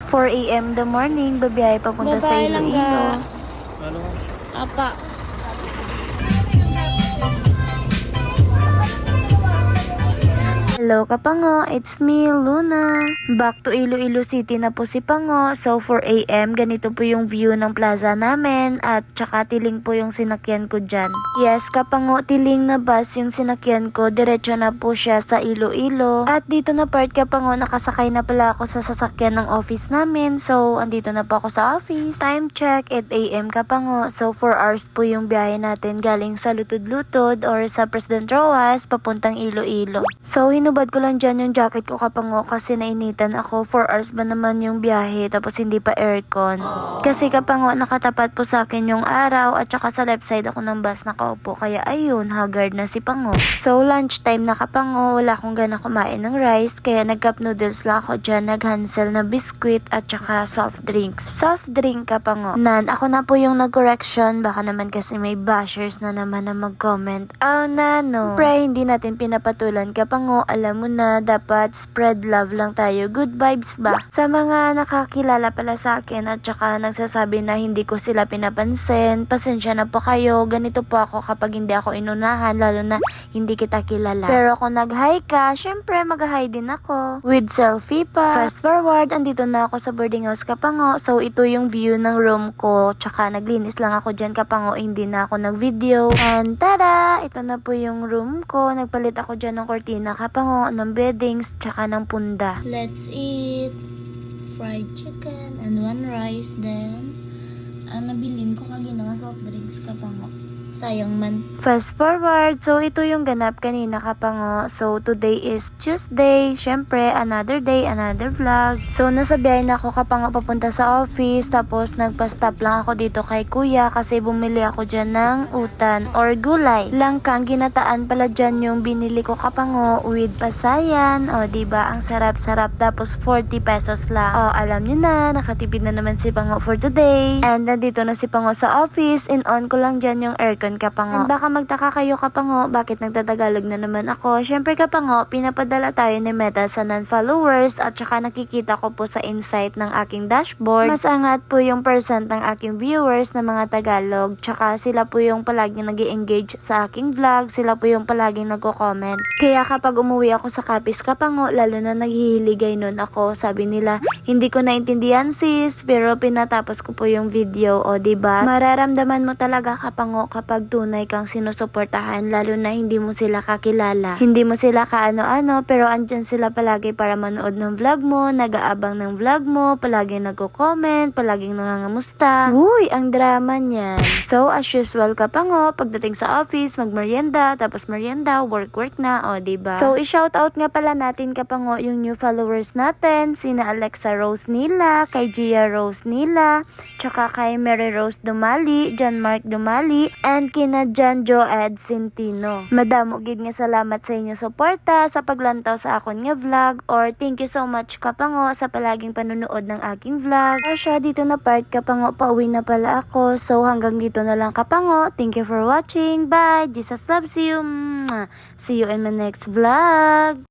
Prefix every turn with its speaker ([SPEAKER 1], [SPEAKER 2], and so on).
[SPEAKER 1] 4 a.m. the morning, babiyahe papunta sa
[SPEAKER 2] Babae lang
[SPEAKER 1] Iloilo.
[SPEAKER 3] Ano?
[SPEAKER 2] Apa.
[SPEAKER 1] Hello Kapango, it's me, Luna. Back to Iloilo City na po si Pango. So 4 a.m. ganito po yung view ng plaza namin at tsaka tiling po yung sinakyan ko dyan. Yes Kapango, tiling na bus yung sinakyan ko. Diretso na po siya sa Iloilo. At dito na part Kapango, nakasakay na pala ako sa sasakyan ng office namin. So andito na po ako sa office. Time check 8 a.m. Kapango. So 4 hours po yung biyahe natin galing sa Lutod-Lutod or sa President Roas papuntang Iloilo. So hinubad ko lang dyan yung jacket ko Kapango kasi nainitan ako. 4 hours ba naman yung biyahe tapos hindi pa aircon. Kasi Kapango nakatapat po sa akin yung araw at saka sa left side ako ng bus nakaupo kaya ayun haggard na si Pango. So lunchtime na Kapango, wala akong gana kumain ng rice kaya nag cup noodles lang ako dyan, nag Hansel na biscuit at saka soft drinks. Soft drink Kapango. Ako na po yung nag-correction baka naman kasi may bashers na naman na mag-comment. Oh nano. Pre hindi natin pinapatulan Kapango. Alam mo na, dapat spread love lang tayo. Good vibes ba? Sa mga nakakilala pala sa akin at saka nagsasabi na hindi ko sila pinapansin, pasensya na po kayo. Ganito po ako kapag hindi ako inunahan, lalo na hindi kita kilala. Pero kung nag-hi ka, syempre mag-hi din ako. With selfie pa. Fast forward, andito na ako sa boarding house Kapango. So ito yung view ng room ko. Tsaka naglinis lang ako dyan Kapango, hindi na ako nag-video. And tada! Ito na po yung room ko. Nagpalit ako dyan ng kortina Kapango, ng beddings, tsaka ng punda.
[SPEAKER 2] Let's eat fried chicken and one rice. Then, ang nabilin ko kagina nga soft drinks Kapango. Sayang man.
[SPEAKER 1] Fast forward, so ito yung ganap kanina Kapango. So today is Tuesday, syempre another day, another vlog. So nasa biyahe na ako Kapango papunta sa office, tapos nagpa-stop lang ako dito kay kuya kasi bumili ako dyan ng utan or gulay. Langkang ginataan pala dyan yung binili ko Kapango with pasayan. O diba, ang sarap-sarap, tapos 40 pesos lang. O alam nyo na, nakatipid na naman si Pango for today. And nandito na si Pango sa office, in-on ko lang dyan yung aircon Kapango. And baka magtaka kayo Kapango, bakit nagtatagalog na naman ako? Syempre Kapango, pinapadala tayo ni Meta sa non-followers at saka nakikita ko po sa insight ng aking dashboard. Mas angat po yung percent ng aking viewers na mga Tagalog. Tsaka sila po yung palaging nag-i-engage sa aking vlog. Sila po yung palaging nagko-comment. Kaya kapag umuwi ako sa Capiz Kapango, lalo na naghihiligay nun ako. Sabi nila, hindi ko naintindihan sis, pero pinatapos ko po yung video. O diba? Mararamdaman mo talaga Kapango kapag tunay kang sinusuportahan, lalo na hindi mo sila kakilala. Hindi mo sila kaano-ano, pero andyan sila palagi para manood ng vlog mo, nag-aabang ng vlog mo, palaging nagko-comment, palaging nangangamusta. Uy, ang drama niyan. So, as usual Kapango, pagdating sa office, magmerienda, tapos merienda, work na, o diba? So, i-shoutout nga pala natin Kapango yung new followers natin, sina Alexa Rose Nila, kay Gia Rose Nila, tsaka kay Mary Rose Dumali, John Mark Dumali, and kina John Joe Ed Centino. Madamo gid nga salamat sa inyo suporta sa paglantaw sa akon nga vlog, or thank you so much Kapango sa palaging panunood ng aking vlog. Asya dito na part Kapango, pauwi na pala ako. So hanggang dito na lang Kapango. Thank you for watching. Bye. Jesus loves you. See you in my next vlog.